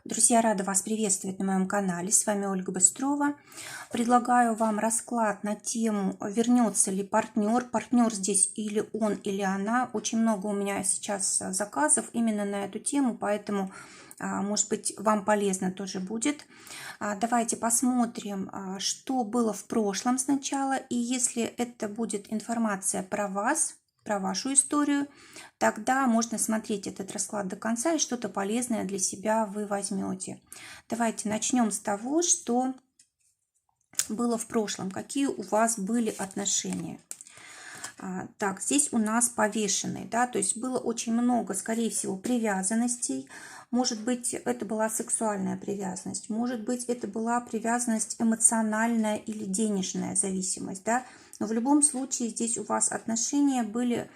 Друзья, рада вас приветствовать на моем канале. С вами Ольга Быстрова. Предлагаю вам расклад на тему, вернется ли партнер. Партнер здесь или он, или она. Очень много у меня сейчас заказов именно на эту тему, поэтому, может быть, вам полезно тоже будет. Давайте посмотрим, что было в прошлом сначала. И если это будет информация про вас, про вашу историю, тогда можно смотреть этот расклад до конца и что-то полезное для себя вы возьмете. Давайте начнем с того, что было в прошлом, какие у вас были отношения. Так, здесь у нас повешенный, да, то есть было очень много, скорее всего, привязанностей. Может быть, это была сексуальная привязанность, может быть, это была привязанность эмоциональная или денежная зависимость, да. Но в любом случае здесь у вас отношения были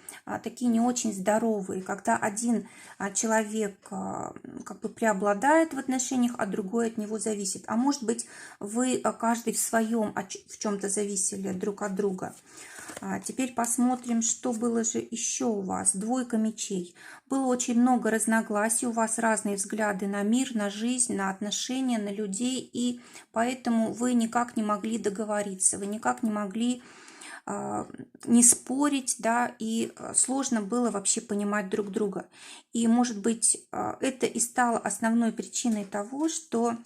такие не очень здоровые, когда один человек как бы преобладает в отношениях, а другой от него зависит. А может быть, вы каждый в своем в чем-то зависели друг от друга. Теперь посмотрим, что было же еще у вас. Двойка мечей. Было очень много разногласий, у вас разные взгляды на мир, на жизнь, на отношения, на людей, и поэтому вы никак не могли договориться, вы никак не могли не спорить, да, и сложно было вообще понимать друг друга. И, может быть, это и стало основной причиной того, что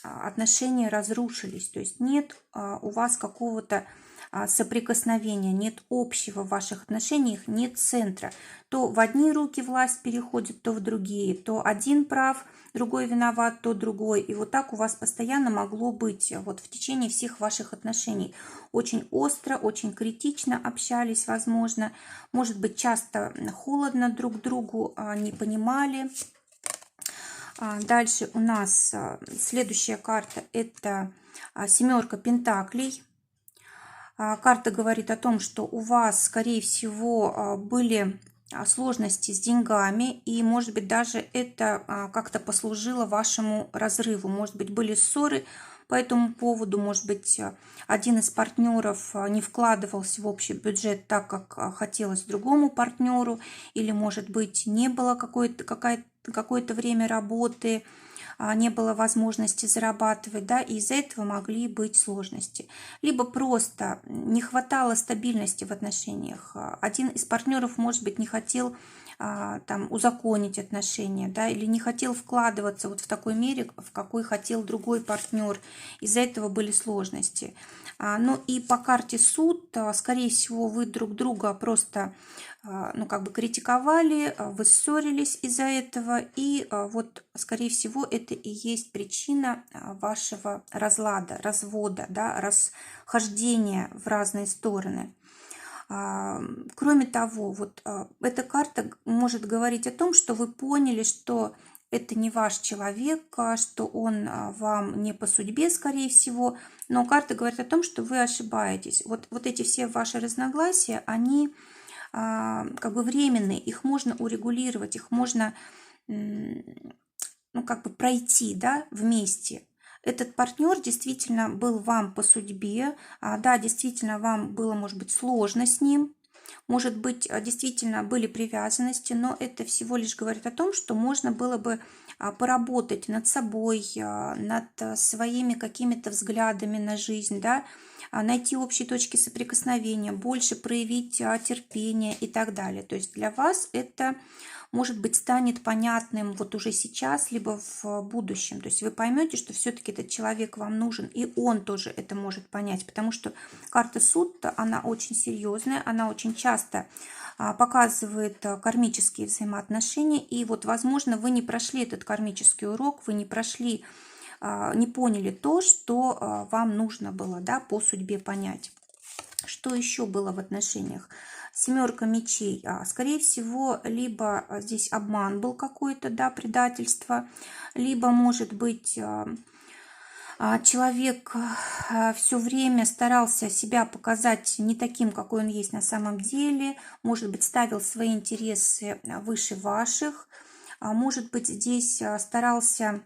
отношения разрушились, то есть нет у вас какого-то соприкосновения, нет общего в ваших отношениях, нет центра. То в одни руки власть переходит, то в другие, то один прав, другой виноват, то другой. И вот так у вас постоянно могло быть вот в течение всех ваших отношений. Очень остро, очень критично общались, возможно. Может быть, часто холодно друг к другу, не понимали. Дальше у нас следующая карта – это семерка пентаклей. Карта говорит о том, что у вас, скорее всего, были сложности с деньгами, и, может быть, даже это как-то послужило вашему разрыву. Может быть, были ссоры по этому поводу, может быть, один из партнеров не вкладывался в общий бюджет так, как хотелось другому партнеру, или, может быть, не было какое-то время работы, не было возможности зарабатывать, да, и из-за этого могли быть сложности. Либо просто не хватало стабильности в отношениях. Один из партнеров, может быть, не хотел там узаконить отношения, да, или не хотел вкладываться вот в такой мере, в какой хотел другой партнер. Из-за этого были сложности. Ну и по карте суд, скорее всего, вы друг друга просто ну, как бы критиковали, вы ссорились из-за этого, и вот, скорее всего, это и есть причина вашего разлада, развода, да, расхождения в разные стороны. Кроме того, вот эта карта может говорить о том, что вы поняли, что это не ваш человек, что он вам не по судьбе, скорее всего, но карта говорит о том, что вы ошибаетесь. Вот эти все ваши разногласия, они как бы временные, их можно урегулировать, их можно ну, как бы пройти, да, вместе. Этот партнер действительно был вам по судьбе, да, действительно вам было, может быть, сложно с ним, может быть, действительно были привязанности, но это всего лишь говорит о том, что можно было бы поработать над собой, над своими какими-то взглядами на жизнь, да, найти общие точки соприкосновения, больше проявить терпение и так далее. То есть для вас это, может быть, станет понятным вот уже сейчас, либо в будущем. То есть вы поймете, что все-таки этот человек вам нужен, и он тоже это может понять, потому что карта суд, она очень серьезная, она очень часто показывает кармические взаимоотношения, и вот, возможно, вы не прошли этот кармический урок, вы не прошли, не поняли то, что вам нужно было, да, по судьбе понять. Что еще было в отношениях? Семерка мечей. Скорее всего, либо здесь обман был какой-то, да, предательство, либо, может быть, человек все время старался себя показать не таким, какой он есть на самом деле, может быть, ставил свои интересы выше ваших, может быть, здесь старался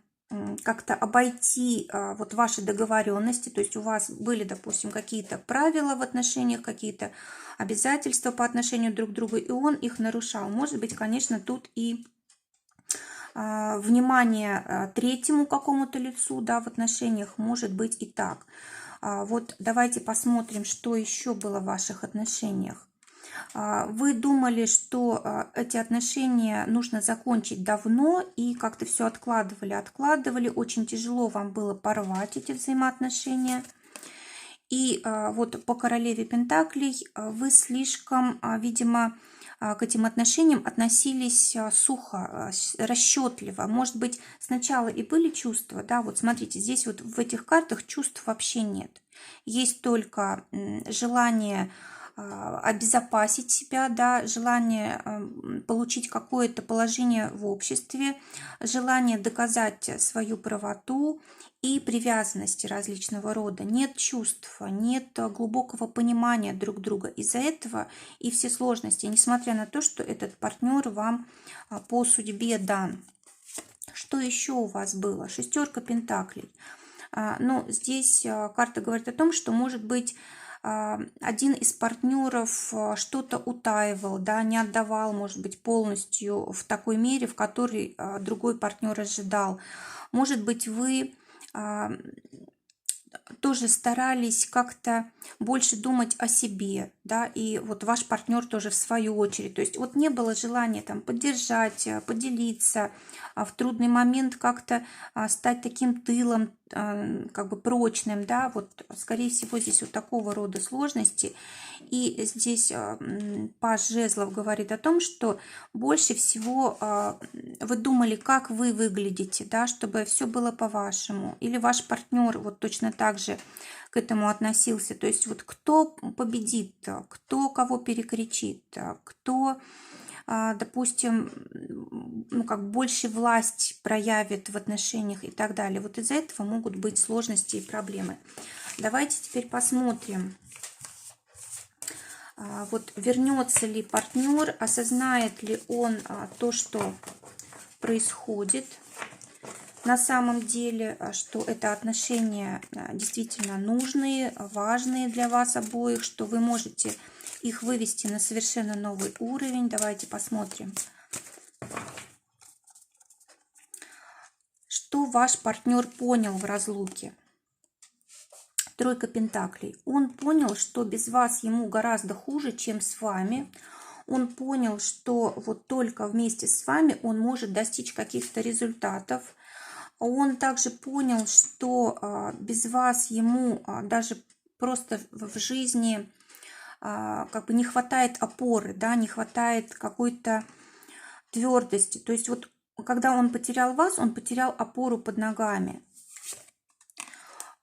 как-то обойти вот ваши договоренности, то есть у вас были, допустим, какие-то правила в отношениях, какие-то обязательства по отношению друг к другу, и он их нарушал. Может быть, конечно, тут и внимание третьему какому-то лицу, да, в отношениях, может быть и так. Вот давайте посмотрим, что еще было в ваших отношениях. Вы думали, что эти отношения нужно закончить давно и как-то все откладывали. Очень тяжело вам было порвать эти взаимоотношения. И вот по королеве Пентаклей вы слишком, видимо, к этим отношениям относились сухо, расчетливо. Может быть, сначала и были чувства, да, вот смотрите, здесь вот в этих картах чувств вообще нет. Есть только желание обезопасить себя, да, желание получить какое-то положение в обществе, желание доказать свою правоту и привязанности различного рода. Нет чувства, нет глубокого понимания друг друга. Из-за этого и все сложности, несмотря на то, что этот партнер вам по судьбе дан. Что еще у вас было? Шестерка пентаклей. Ну, здесь карта говорит о том, что, может быть, один из партнеров что-то утаивал, да, не отдавал, может быть, полностью в такой мере, в которой другой партнер ожидал. Может быть, вы тоже старались как-то больше думать о себе, да, и вот ваш партнер тоже в свою очередь. То есть вот не было желания там поддержать, поделиться, в трудный момент как-то стать таким тылом, как бы прочным, да, вот скорее всего здесь вот такого рода сложности. И здесь паж жезлов говорит о том, что больше всего вы думали, как вы выглядите, да, чтобы все было по-вашему. Или ваш партнер вот точно так же к этому относился. То есть вот кто победит, кто кого перекричит, кто, допустим, ну, как больше власть проявит в отношениях и так далее. Вот из-за этого могут быть сложности и проблемы. Давайте теперь посмотрим. Вот вернется ли партнер, осознает ли он то, что происходит на самом деле, что это отношения действительно нужные, важные для вас обоих, что вы можете их вывести на совершенно новый уровень. Давайте посмотрим, что ваш партнер понял в разлуке. Тройка пентаклей. Он понял, что без вас ему гораздо хуже, чем с вами. Он понял, что вот только вместе с вами он может достичь каких-то результатов. Он также понял, что без вас ему даже просто в жизни как бы не хватает опоры, да, не хватает какой-то твердости. То есть вот когда он потерял вас, он потерял опору под ногами.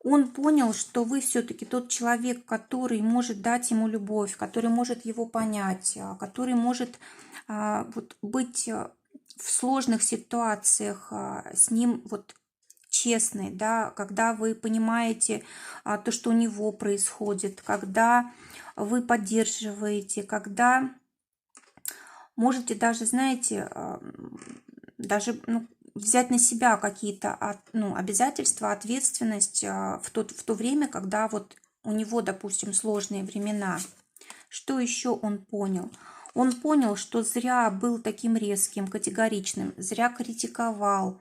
Он понял, что вы все-таки тот человек, который может дать ему любовь, который может его понять, который может вот, быть в сложных ситуациях с ним вот честный, да, когда вы понимаете то, что у него происходит, когда вы поддерживаете, когда можете даже, знаете, даже взять на себя какие-то обязательства, ответственность в то время, когда вот у него, допустим, сложные времена. Что еще он понял? Он понял, что зря был таким резким, категоричным, зря критиковал,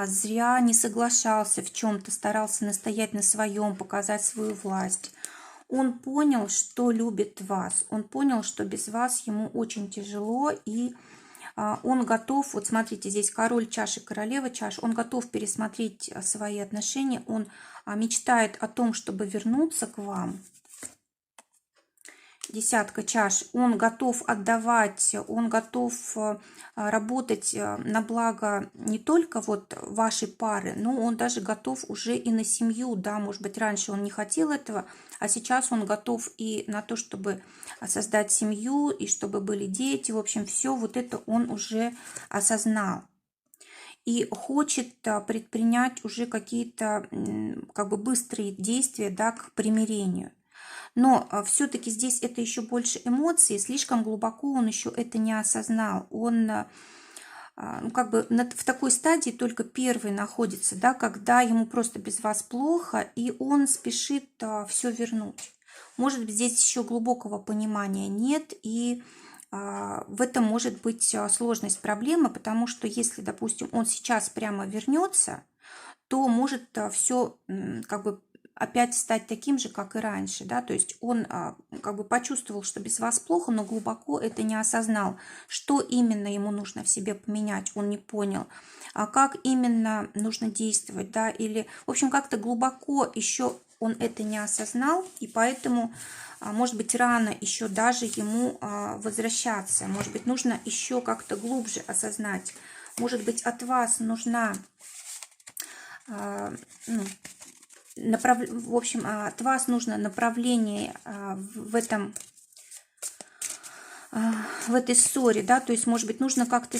зря не соглашался в чем-то, старался настоять на своем, показать свою власть. Он понял, что любит вас. Он понял, что без вас ему очень тяжело, и он готов, вот смотрите, здесь король чаш и королева чаш, он готов пересмотреть свои отношения, он мечтает о том, чтобы вернуться к вам. Десятка чаш, он готов отдавать, он готов работать на благо не только вот вашей пары, но он даже готов уже и на семью, да, может быть, раньше он не хотел этого, а сейчас он готов и на то, чтобы создать семью, и чтобы были дети, в общем, все вот это он уже осознал. И хочет предпринять уже какие-то как бы быстрые действия, да, к примирению. Но все-таки здесь это еще больше эмоций, слишком глубоко он еще это не осознал. Он как бы в такой стадии только первый находится, да, когда ему просто без вас плохо, и он спешит все вернуть. Может быть, здесь еще глубокого понимания нет, и В этом может быть сложность проблемы, потому что если, допустим, он сейчас прямо вернется, то может все как бы опять стать таким же, как и раньше, да, то есть он как бы почувствовал, что без вас плохо, но глубоко это не осознал, что именно ему нужно в себе поменять, он не понял, а как именно нужно действовать, да, или, в общем, как-то глубоко еще он это не осознал, и поэтому, может быть, рано еще даже ему возвращаться, может быть, нужно еще как-то глубже осознать, может быть, от вас нужна ну, в общем, от вас нужно направление в этой ссоре, да, то есть, может быть, нужно как-то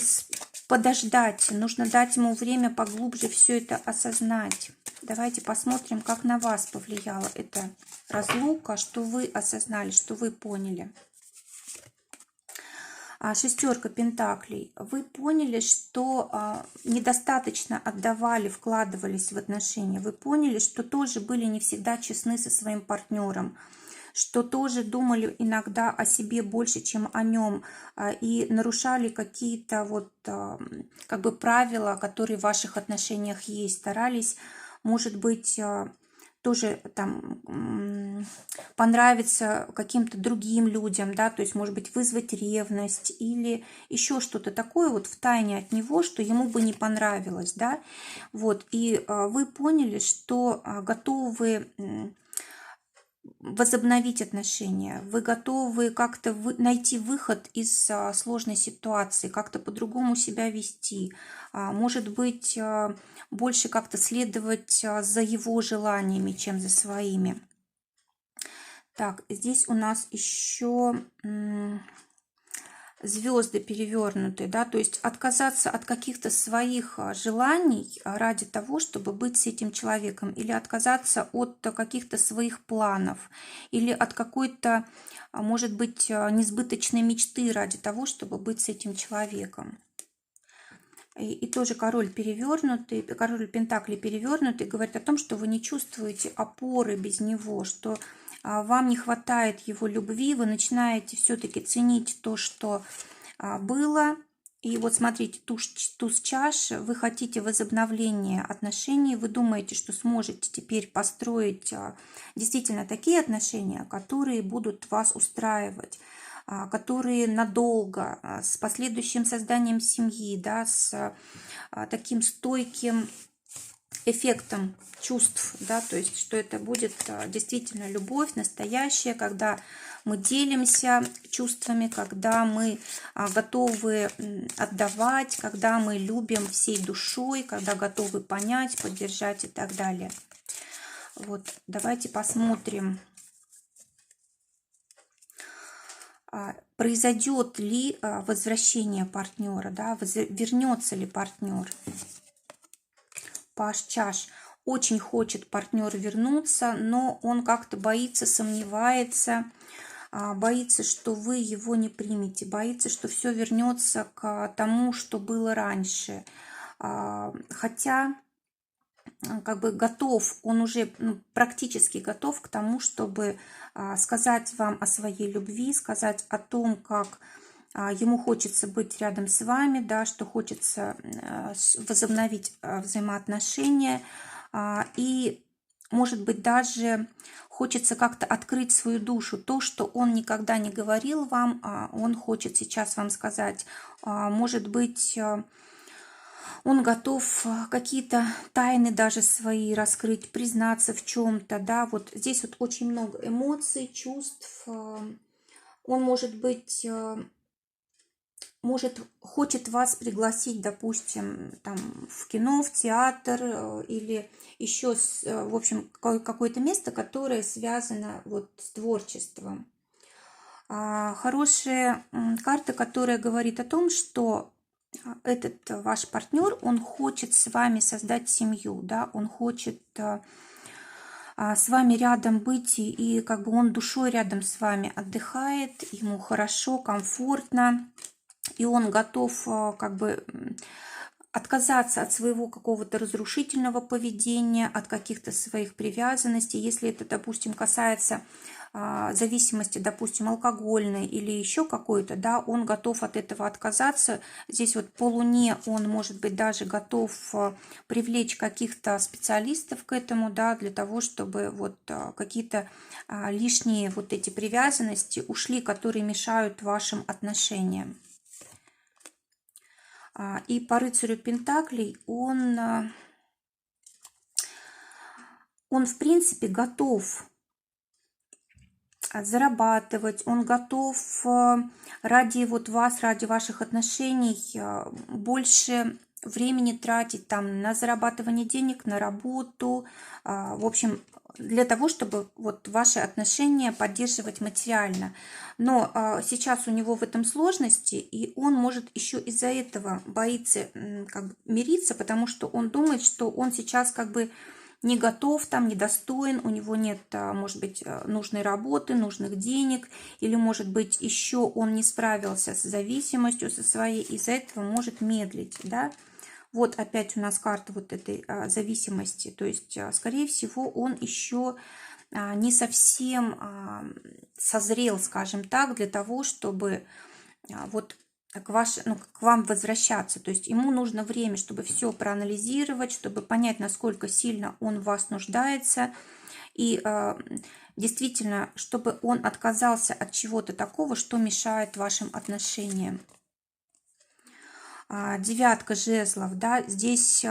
подождать, нужно дать ему время поглубже все это осознать. Давайте посмотрим, как на вас повлияла эта разлука, что вы осознали, что вы поняли. Шестерка пентаклей. Вы поняли, что недостаточно отдавали, вкладывались в отношения. Вы поняли, что тоже были не всегда честны со своим партнером, что тоже думали иногда о себе больше, чем о нем, и нарушали какие-то вот как бы правила, которые в ваших отношениях есть, старались, может быть, тоже там понравиться каким-то другим людям, да, то есть, может быть, вызвать ревность или еще что-то такое вот в тайне от него, что ему бы не понравилось, да, вот, и вы поняли, что готовы возобновить отношения, вы готовы как-то найти выход из сложной ситуации, как-то по-другому себя вести, может быть, больше как-то следовать за его желаниями, чем за своими. Так, здесь у нас еще звезды перевернутые, да, то есть отказаться от каких-то своих желаний ради того, чтобы быть с этим человеком, или отказаться от каких-то своих планов, или от какой-то, может быть, несбыточной мечты ради того, чтобы быть с этим человеком. И тоже король перевернутый, король пентаклей перевернутый говорит о том, что вы не чувствуете опоры без него, что вам не хватает его любви, вы начинаете все-таки ценить то, что было. И вот смотрите, туз чаш, вы хотите возобновления отношений, вы думаете, что сможете теперь построить действительно такие отношения, которые будут вас устраивать, которые надолго, с последующим созданием семьи, да, с таким стойким эффектом чувств, да, то есть, что это будет действительно любовь настоящая, когда мы делимся чувствами, когда мы готовы отдавать, когда мы любим всей душой, когда готовы понять, поддержать и так далее. Вот, давайте посмотрим, произойдет ли возвращение партнера, да, вернется ли партнер. Паш чаш. Очень хочет партнер вернуться, но он как-то боится, сомневается, боится, что вы его не примете, боится, что все вернется к тому, что было раньше. Хотя как бы готов, он уже практически готов к тому, чтобы сказать вам о своей любви, сказать о том, как ему хочется быть рядом с вами, да, что хочется возобновить взаимоотношения, и, может быть, даже хочется как-то открыть свою душу, то, что он никогда не говорил вам, он хочет сейчас вам сказать. Может быть, он готов какие-то тайны даже свои раскрыть, признаться в чем-то, да, вот здесь вот очень много эмоций, чувств. Он, может быть, хочет вас пригласить, допустим, там, в кино, в театр или еще, в общем, какое-то место, которое связано вот с творчеством. Хорошая карта, которая говорит о том, что этот ваш партнер, он хочет с вами создать семью, да, он хочет с вами рядом быть, и как бы он душой рядом с вами отдыхает, ему хорошо, комфортно. И он готов как бы отказаться от своего какого-то разрушительного поведения, от каких-то своих привязанностей. Если это, допустим, касается зависимости, допустим, алкогольной или еще какой-то, да, он готов от этого отказаться. Здесь вот по Луне он, может быть, даже готов привлечь каких-то специалистов к этому, да, для того, чтобы вот какие-то лишние вот эти привязанности ушли, которые мешают вашим отношениям. И по рыцарю Пентаклей он в принципе готов зарабатывать, он готов ради вот вас, ради ваших отношений больше времени тратить там на зарабатывание денег, на работу, в общем, для того, чтобы вот ваши отношения поддерживать материально. Но сейчас у него в этом сложности, и он может еще из-за этого боится как бы мириться, потому что он думает, что он сейчас как бы не готов, там недостоин, у него нет, может быть, нужной работы, нужных денег, или, может быть, еще он не справился с зависимостью со своей, из-за этого может медлить, да. Вот опять у нас карта вот этой зависимости, то есть, скорее всего, он еще не совсем созрел, скажем так, для того, чтобы вот к вам возвращаться. То есть ему нужно время, чтобы все проанализировать, чтобы понять, насколько сильно он в вас нуждается. И действительно, чтобы он отказался от чего-то такого, что мешает вашим отношениям. Девятка жезлов, да, здесь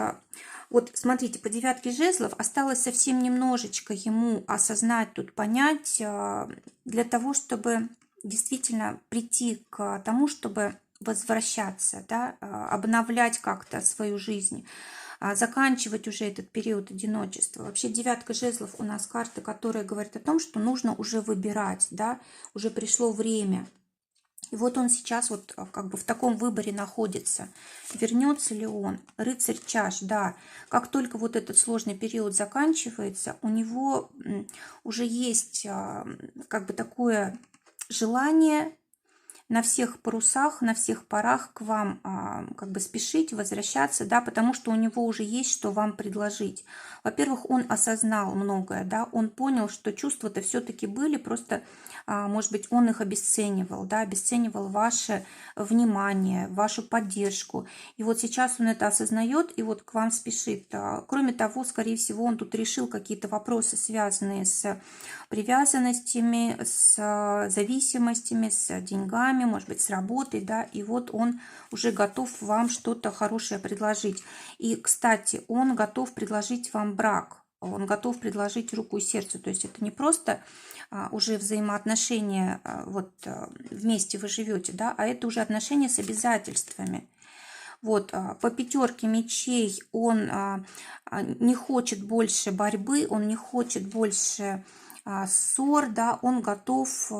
вот смотрите, по девятке жезлов осталось совсем немножечко ему осознать, тут понять, для того, чтобы действительно прийти к тому, чтобы возвращаться, да, обновлять как-то свою жизнь, заканчивать уже этот период одиночества. Вообще девятка жезлов у нас карта, которая говорит о том, что нужно уже выбирать, да, уже пришло время. И вот он сейчас вот как бы в таком выборе находится. Вернется ли он? Рыцарь чаш, да. Как только вот этот сложный период заканчивается, у него уже есть как бы такое желание на всех парусах, на всех парах к вам как бы спешить, возвращаться, да, потому что у него уже есть что вам предложить. Во-первых, он осознал многое, да, он понял, что чувства-то все-таки были, просто, может быть, он их обесценивал, да, обесценивал ваше внимание, вашу поддержку. И вот сейчас он это осознает и вот к вам спешит. Кроме того, скорее всего, он тут решил какие-то вопросы, связанные с привязанностями, с зависимостями, с деньгами, может быть, с работой, да, и вот он уже готов вам что-то хорошее предложить. И, кстати, он готов предложить вам брак, он готов предложить руку и сердце, то есть это не просто уже взаимоотношения, вот вместе вы живете, да, а это уже отношения с обязательствами. Вот, по пятерке мечей он не хочет больше борьбы, он не хочет больше ссор, да, он готов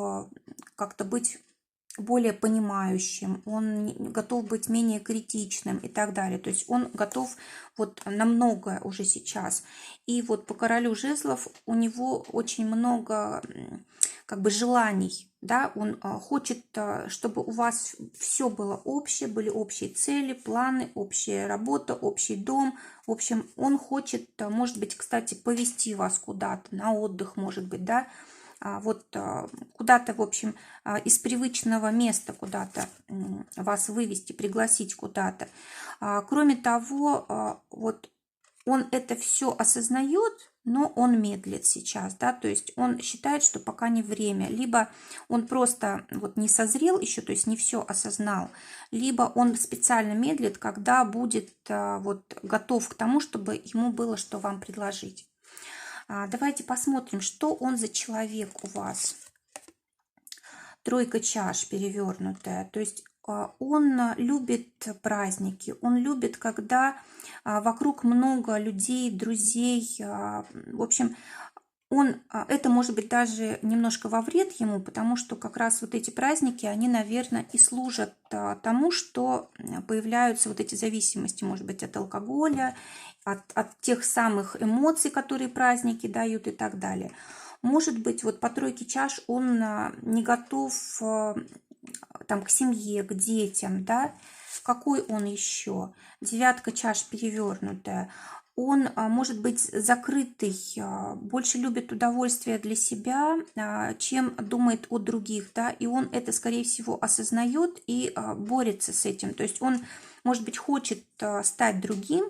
как-то быть более понимающим, он готов быть менее критичным и так далее. То есть он готов вот на многое уже сейчас. И вот по королю жезлов у него очень много как бы желаний, да, он хочет, чтобы у вас все было общее, были общие цели, планы, общая работа, общий дом. В общем, он хочет, может быть, кстати, повести вас куда-то на отдых, может быть, да, вот куда-то, в общем, из привычного места куда-то вас вывести, пригласить куда-то. Кроме того, вот он это все осознает, но он медлит сейчас, да, то есть он считает, что пока не время, либо он просто вот не созрел еще, то есть не все осознал, либо он специально медлит, когда будет вот готов к тому, чтобы ему было что вам предложить. Давайте посмотрим, что он за человек у вас. Тройка чаш перевернутая, то есть он любит праздники, он любит, когда вокруг много людей, друзей. В общем, это может быть даже немножко во вред ему, потому что как раз вот эти праздники, они, наверное, и служат тому, что появляются вот эти зависимости, может быть, от алкоголя, от тех самых эмоций, которые праздники дают и так далее. Может быть, вот по тройке чаш он не готов там, к семье, к детям, да, Какой он еще? Девятка чаш перевернутая. Он может быть закрытый, больше любит удовольствие для себя, чем думает о других, да, и он это, скорее всего, осознает и борется с этим. То есть он, может быть, хочет стать другим,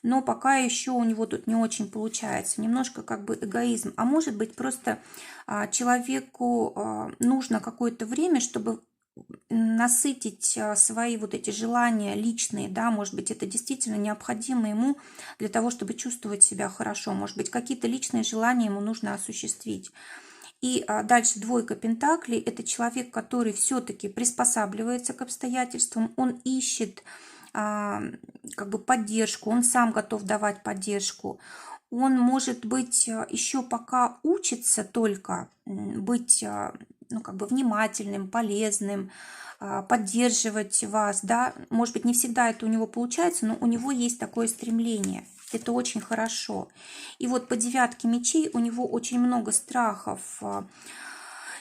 но пока еще у него тут не очень получается. Немножко как бы эгоизм. А может быть, просто человеку нужно какое-то время, чтобы насытить свои вот эти желания личные, да, может быть, это действительно необходимо ему для того, чтобы чувствовать себя хорошо, может быть, какие-то личные желания ему нужно осуществить. И дальше двойка пентаклей – это человек, который все-таки приспосабливается к обстоятельствам, он ищет как бы поддержку, он сам готов давать поддержку. Он, может быть, еще пока учится только быть, ну, как бы внимательным, полезным, поддерживать вас, да. Может быть, не всегда это у него получается, но у него есть такое стремление. Это очень хорошо. И вот по девятке мечей у него очень много страхов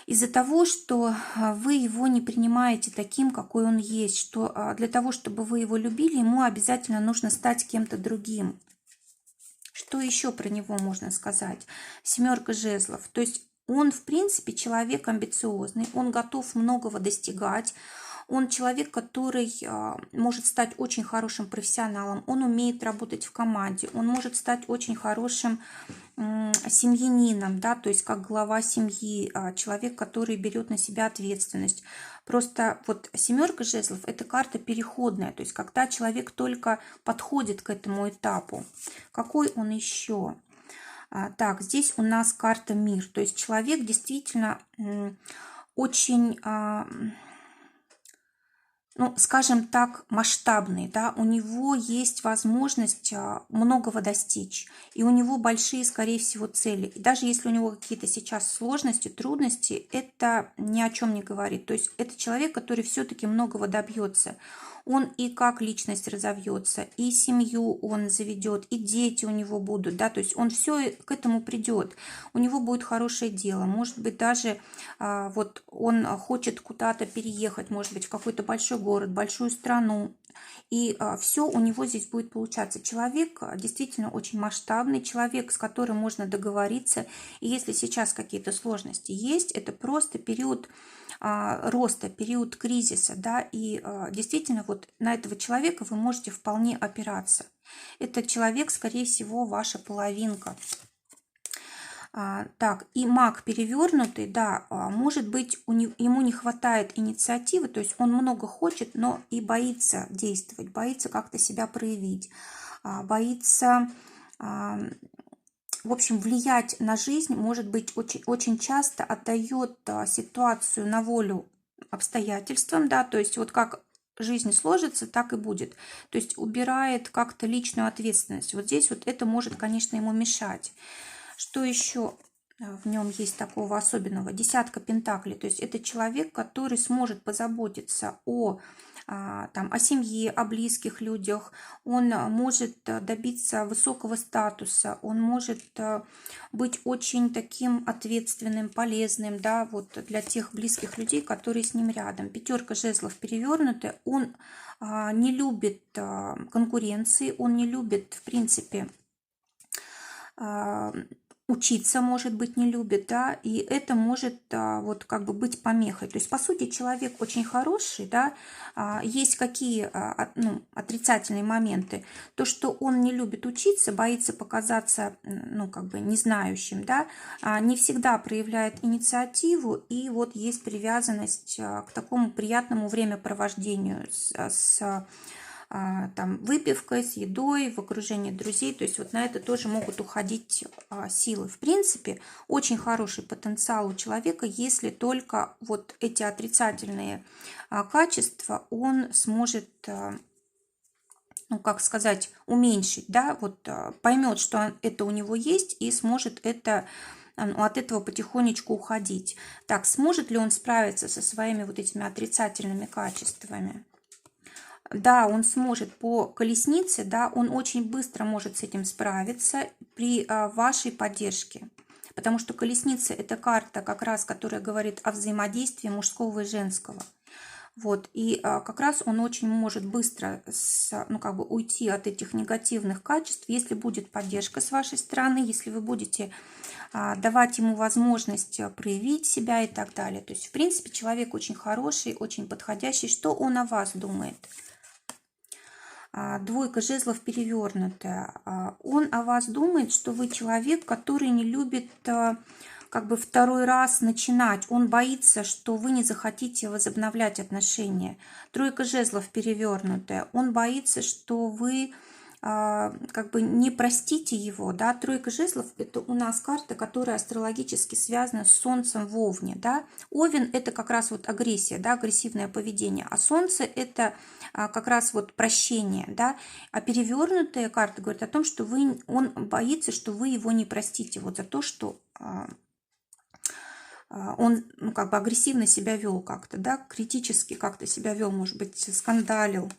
из-за того, что вы его не принимаете таким, какой он есть, что для того, чтобы вы его любили, ему обязательно нужно стать кем-то другим. Что еще про него можно сказать? Семерка жезлов. То есть он, в принципе, человек амбициозный, он готов многого достигать. Он человек, который может стать очень хорошим профессионалом, он умеет работать в команде, он может стать очень хорошим семьянином, да, то есть как глава семьи, человек, который берет на себя ответственность. Просто вот семерка жезлов – это карта переходная, то есть когда человек только подходит к этому этапу. Какой он еще? Так, здесь у нас карта мир, то есть человек действительно очень, ну, скажем так, масштабный, да, у него есть возможность многого достичь, и у него большие, скорее всего, цели. И даже если у него какие-то сейчас сложности, трудности, это ни о чем не говорит. То есть это человек, который все-таки многого добьется. Он и как личность разовьется, и семью он заведет, и дети у него будут, да, то есть он все к этому придет. У него будет хорошее дело, может быть, даже вот он хочет куда-то переехать, может быть, в какой-то большой город, большую страну, и все у него здесь будет получаться. Человек действительно очень масштабный, человек, с которым можно договориться. И если сейчас какие-то сложности есть, это просто период роста, период кризиса, да, и действительно вот на этого человека вы можете вполне опираться. Этот человек, скорее всего, ваша половинка. Так, и маг перевернутый, да, может быть, ему не хватает инициативы, то есть он много хочет, но и боится действовать, боится как-то себя проявить, боится, в общем, влиять на жизнь, может быть, очень часто отдает ситуацию на волю обстоятельствам, да, то есть вот как жизнь сложится, так и будет. То есть убирает как-то личную ответственность. Вот здесь вот это может, конечно, ему мешать. Что еще в нем есть такого особенного? Десятка пентаклей. То есть это человек, который сможет позаботиться о семье, о близких людях. Он может добиться высокого статуса. Он может быть очень таким ответственным, полезным, да, вот для тех близких людей, которые с ним рядом. Пятерка жезлов перевернутая. Он не любит конкуренции, он не любит, в принципе, учиться, может быть, не любит, да, и это может вот как бы быть помехой. То есть, по сути, человек очень хороший, да, есть какие отрицательные моменты. То, что он не любит учиться, боится показаться, ну, как бы незнающим, да, не всегда проявляет инициативу, и вот есть привязанность к такому приятному времяпровождению с выпивкой, с едой, в окружении друзей. То есть вот на это тоже могут уходить силы. В принципе, очень хороший потенциал у человека, если только вот эти отрицательные качества он сможет, ну, как сказать, уменьшить, да, вот поймет, что это у него есть, и сможет это от этого потихонечку уходить. Так, сможет ли он справиться со своими вот этими отрицательными качествами? Да, он сможет по колеснице, да, он очень быстро может с этим справиться при вашей поддержке. Потому что колесница – это карта, как раз, которая говорит о взаимодействии мужского и женского. Вот, и как раз он очень может быстро ну, как бы уйти от этих негативных качеств, если будет поддержка с вашей стороны, если вы будете давать ему возможность проявить себя и так далее. То есть, в принципе, человек очень хороший, очень подходящий. Что он о вас думает? Двойка жезлов перевернутая. Он о вас думает, что вы человек, который не любит как бы второй раз начинать. Он боится, что вы не захотите возобновлять отношения. Тройка жезлов перевернутая. Он боится, что вы как бы не простите его, да. Тройка жезлов — это у нас карта, которая астрологически связана с Солнцем в Овне, да. Овен — это как раз вот агрессия, да, агрессивное поведение, а Солнце — это как раз вот прощение, да. А перевернутая карта говорит о том, что он боится, что вы его не простите вот за то, что он, ну, как бы агрессивно себя вел как-то, да, критически как-то себя вел, может быть, скандалил.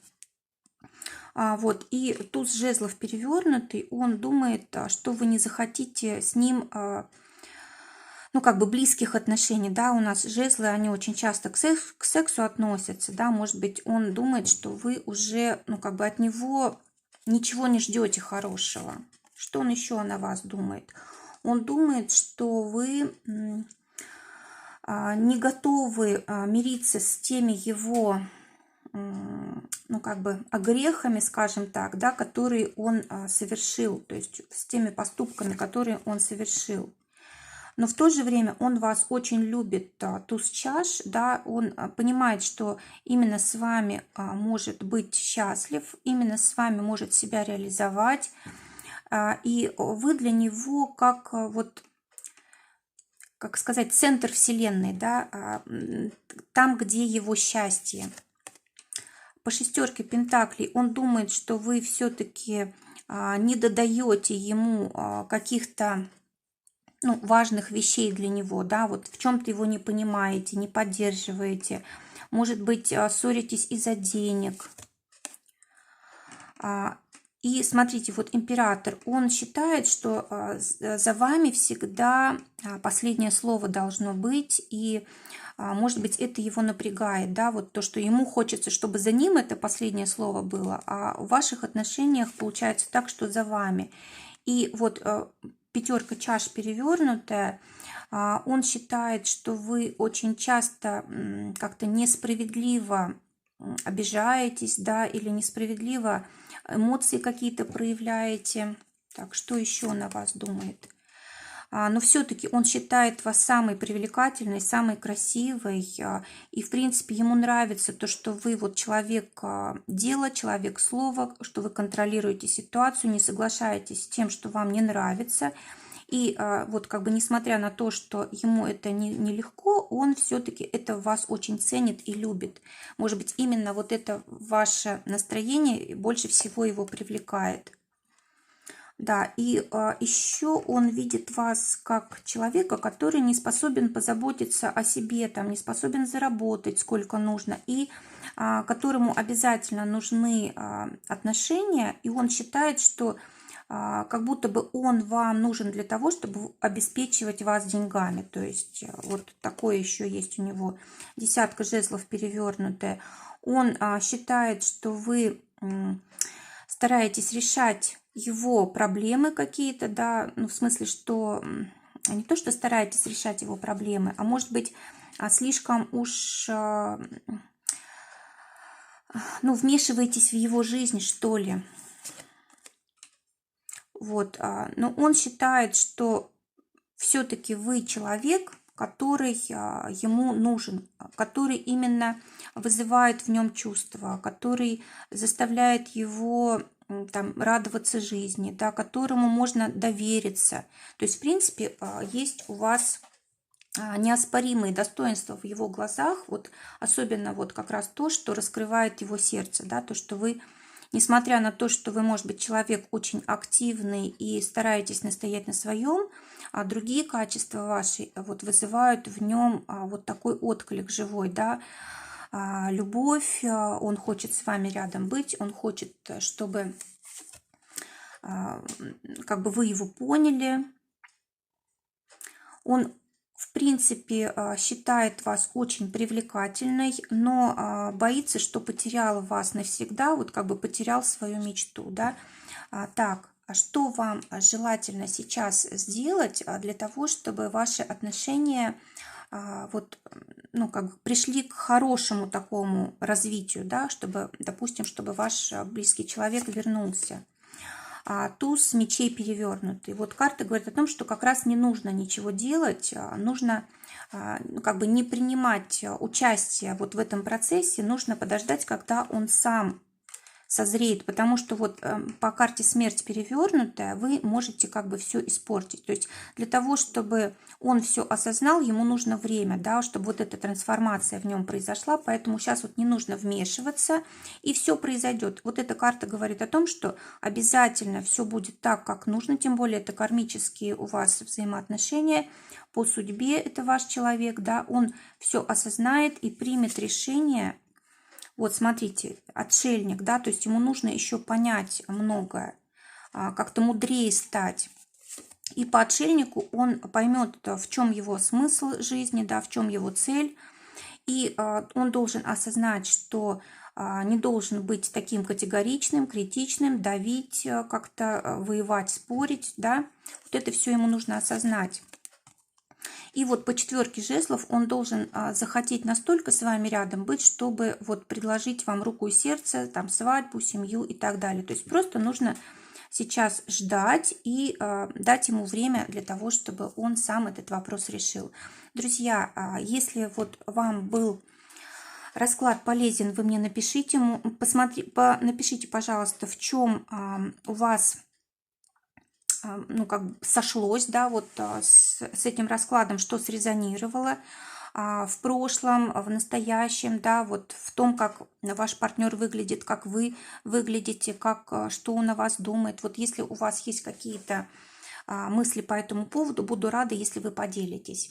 Вот, и туз жезлов перевернутый, он думает, что вы не захотите с ним, ну, как бы близких отношений, да, у нас жезлы, они очень часто к сексу относятся, да, может быть, он думает, что вы уже, ну, как бы от него ничего не ждете хорошего. Что он еще на вас думает? Он думает, что вы не готовы мириться с теми его, ну, как бы грехами, скажем так, да, которые он совершил, то есть с теми поступками, которые он совершил. Но в то же время он вас очень любит, туз чаш, да, он понимает, что именно с вами может быть счастлив, именно с вами может себя реализовать, и вы для него как вот, как сказать, центр вселенной, да, там, где его счастье. По шестерке пентаклей он думает, что вы все-таки не додаете ему каких-то, ну, важных вещей для него, да, вот в чем-то его не понимаете, не поддерживаете, может быть, ссоритесь из-за денег. И смотрите, вот император, он считает, что за вами всегда последнее слово должно быть, и, может быть, это его напрягает, да, вот то, что ему хочется, чтобы за ним это последнее слово было, а в ваших отношениях получается так, что за вами. И вот пятерка чаш перевернутая, он считает, что вы очень часто как-то несправедливо обижаетесь, да, или несправедливо эмоции какие-то проявляете. Так, что еще на вас думает? Но все-таки он считает вас самой привлекательной, самой красивой. И, в принципе, ему нравится то, что вы вот человек дела, человек слова, что вы контролируете ситуацию, не соглашаетесь с тем, что вам не нравится. И вот как бы несмотря на то, что ему это нелегко, он все-таки это вас очень ценит и любит. Может быть, именно вот это ваше настроение больше всего его привлекает. Да, и еще он видит вас как человека, который не способен позаботиться о себе, там, не способен заработать сколько нужно, и которому обязательно нужны отношения, и он считает, что как будто бы он вам нужен для того, чтобы обеспечивать вас деньгами. То есть вот такое еще есть у него. Десятка жезлов перевернутая. Он считает, что вы стараетесь решать его проблемы какие-то, да, ну, в смысле, что не то, что стараетесь решать его проблемы, а может быть, слишком уж, ну, вмешиваетесь в его жизнь, что ли. Вот, но он считает, что все-таки вы человек, который ему нужен, который именно вызывает в нем чувства, который заставляет его там радоваться жизни, да, которому можно довериться. То есть, в принципе, есть у вас неоспоримые достоинства в его глазах, вот особенно вот как раз то, что раскрывает его сердце, да, то, что вы, несмотря на то, что вы, может быть, человек очень активный и стараетесь настоять на своем, а другие качества ваши вот вызывают в нем вот такой отклик живой, да, любовь, он хочет с вами рядом быть, он хочет, чтобы как бы вы его поняли, он в принципе, считает вас очень привлекательной, но боится, что потерял вас навсегда, вот как бы потерял свою мечту, да. Так, а что вам желательно сейчас сделать для того, чтобы ваши отношения вот, ну, как бы пришли к хорошему такому развитию, да, чтобы, допустим, чтобы ваш близкий человек вернулся? Туз мечей перевернутый. Вот карта говорит о том, что как раз не нужно ничего делать, нужно ну, как бы не принимать участие вот в этом процессе, нужно подождать, когда он сам созреет, потому что вот по карте смерть перевернутая вы можете как бы все испортить. То есть для того, чтобы он все осознал, ему нужно время, да, чтобы вот эта трансформация в нем произошла, поэтому сейчас вот не нужно вмешиваться, и все произойдет. Вот эта карта говорит о том, что обязательно все будет так, как нужно, тем более это кармические у вас взаимоотношения, по судьбе это ваш человек, да, он все осознает и примет решение. Вот, смотрите, отшельник, да, то есть ему нужно еще понять многое, как-то мудрее стать. И по отшельнику он поймет, в чем его смысл жизни, да, в чем его цель. И он должен осознать, что не должен быть таким категоричным, критичным, давить, как-то воевать, спорить, да. Вот это все ему нужно осознать. И вот по четверке жезлов он должен захотеть настолько с вами рядом быть, чтобы вот предложить вам руку и сердце, там свадьбу, семью и так далее. То есть просто нужно сейчас ждать и дать ему время для того, чтобы он сам этот вопрос решил. Друзья, если вот вам был расклад полезен, вы мне напишите, напишите, пожалуйста, в чем у вас ну, как бы сошлось, да, вот с этим раскладом, что срезонировало в прошлом, в настоящем, да, вот в том, как ваш партнер выглядит, как вы выглядите, как, что он о вас думает. Вот если у вас есть какие-то мысли по этому поводу, буду рада, если вы поделитесь.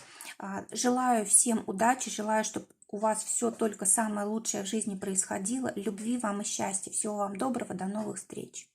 Желаю всем удачи, желаю, чтобы у вас все только самое лучшее в жизни происходило. Любви вам и счастья. Всего вам доброго, до новых встреч.